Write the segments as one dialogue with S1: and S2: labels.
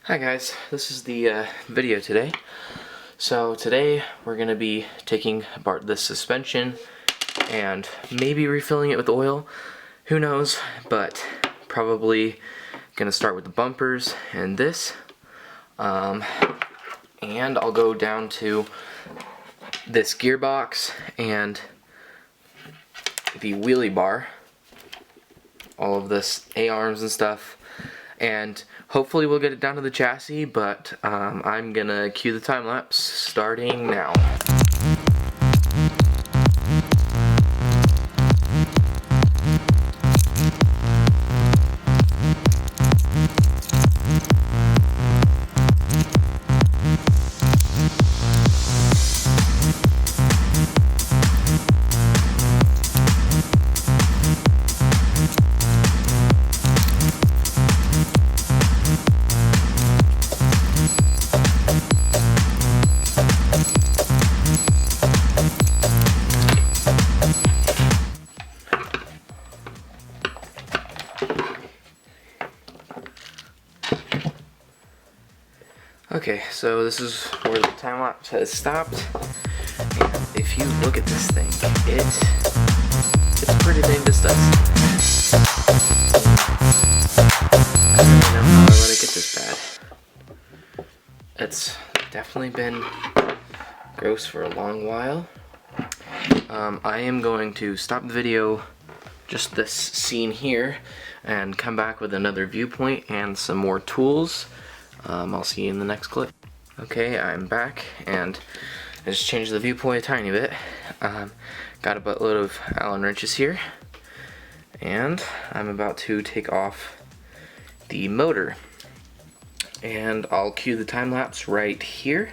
S1: Hi guys, this is the video today. So today we're going to be taking apart this suspension and maybe refilling it with oil. Who knows, but probably going to start with the bumpers and this. And I'll go down to this gearbox and the wheelie bar. All of this A-arms and stuff. And hopefully we'll get it down to the chassis, but I'm gonna cue the time lapse starting now. Okay, so this is where the time lapse has stopped, and if you look at this thing, it's pretty dang disgusting. I don't even know how I let it get this bad. It's definitely been gross for a long while. I am going to stop the video, just this scene here, and come back with another viewpoint and some more tools. I'll see you in the next clip. Okay, I'm back, and I just changed the viewpoint a tiny bit. Got a buttload of Allen wrenches here, and I'm about to take off the motor. And I'll cue the time lapse right here.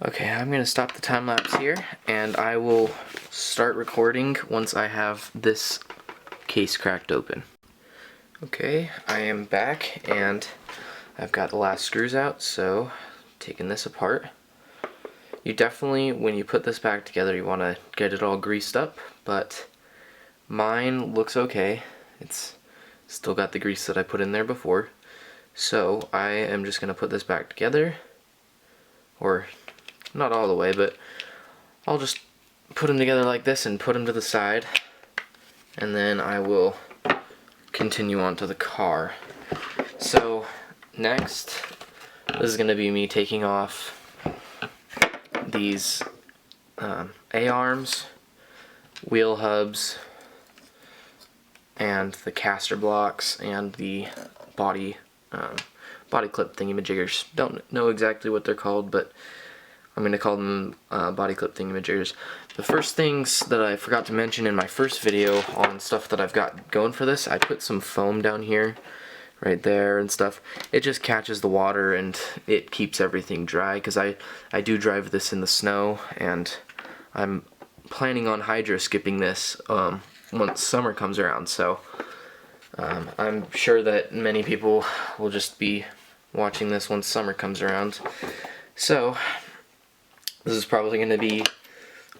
S1: Okay, I'm going to stop the time lapse here, and I will start recording once I have this case cracked open. Okay, I am back, and I've got the last screws out, so taking this apart. You definitely, when you put this back together, you want to get it all greased up, but mine looks okay. It's still got the grease that I put in there before. So I am just going to put this back together, or not all the way, but I'll just put them together like this and put them to the side, and then I will continue on to the car. So next, this is going to be me taking off these A-arms, wheel hubs, and the caster blocks, and the body clip thingamajiggers. Don't know exactly what they're called, but I'm going to call them body clip thingamajiggers. The first things that I forgot to mention in my first video on stuff that I've got going for this, I put some foam down here, right there and stuff. It just catches the water and it keeps everything dry, because I do drive this in the snow, and I'm planning on hydro skipping this once summer comes around, so I'm sure that many people will just be watching this once summer comes around. So this is probably going to be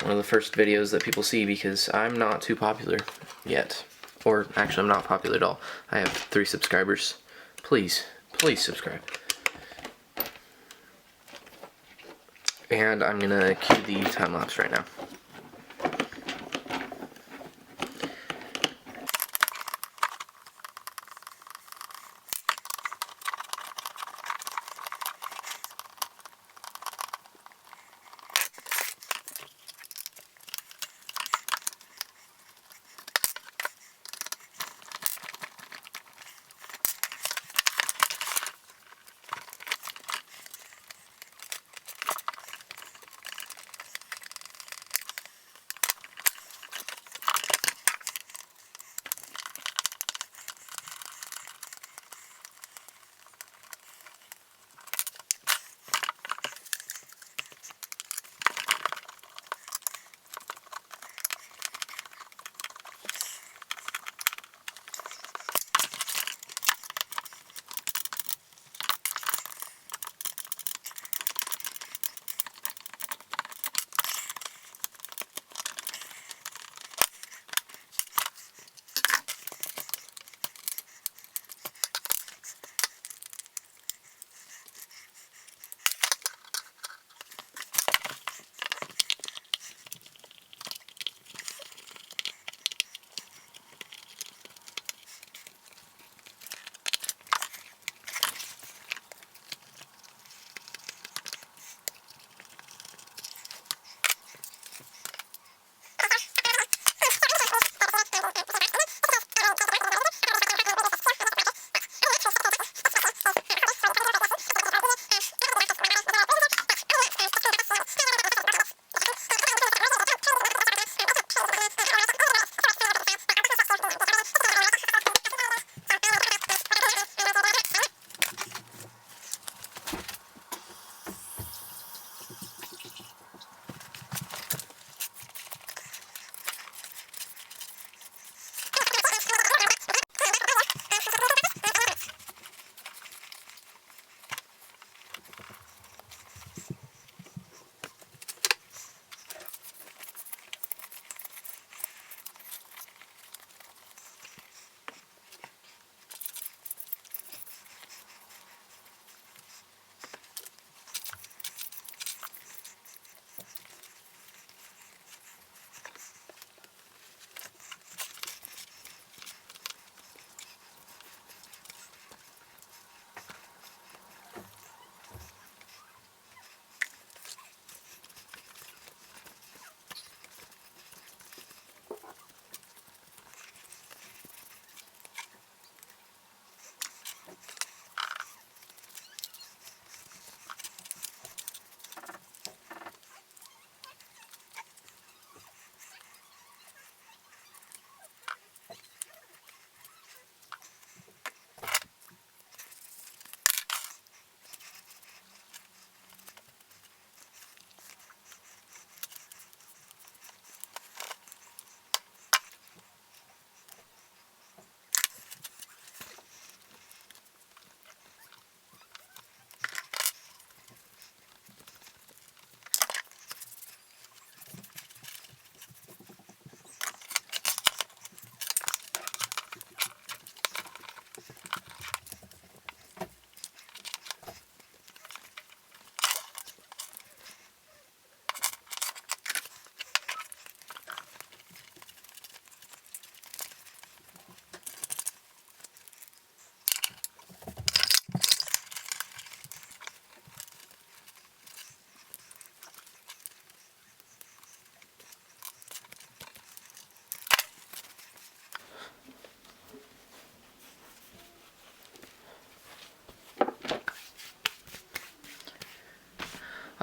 S1: one of the first videos that people see because I'm not too popular yet. Or actually, I'm not popular at all. I have 3 subscribers. Please subscribe. And I'm gonna cue the time lapse right now.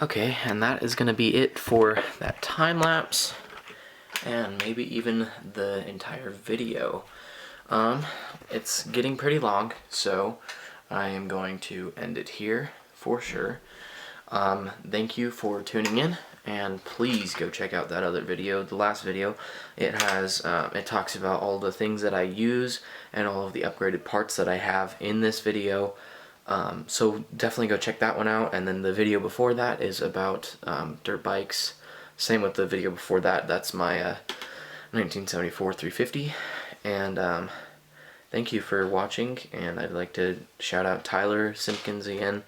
S1: Okay, and that is going to be it for that time lapse, and maybe even the entire video. It's getting pretty long, so I am going to end it here for sure. Thank you for tuning in, and please go check out that other video, the last video. It has, it talks about all the things that I use and all of the upgraded parts that I have in this video. So definitely go check that one out, and then the video before that is about dirt bikes. Same with the video before that. That's my 1974 350. And thank you for watching, and I'd like to shout out Tyler Simpkins again.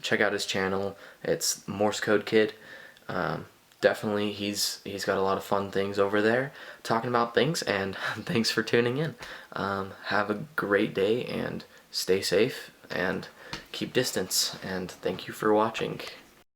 S1: Check out his channel. It's Morse Code Kid. Definitely he's got a lot of fun things over there talking about things, and thanks for tuning in. Have a great day and stay safe and keep distance, and thank you for watching.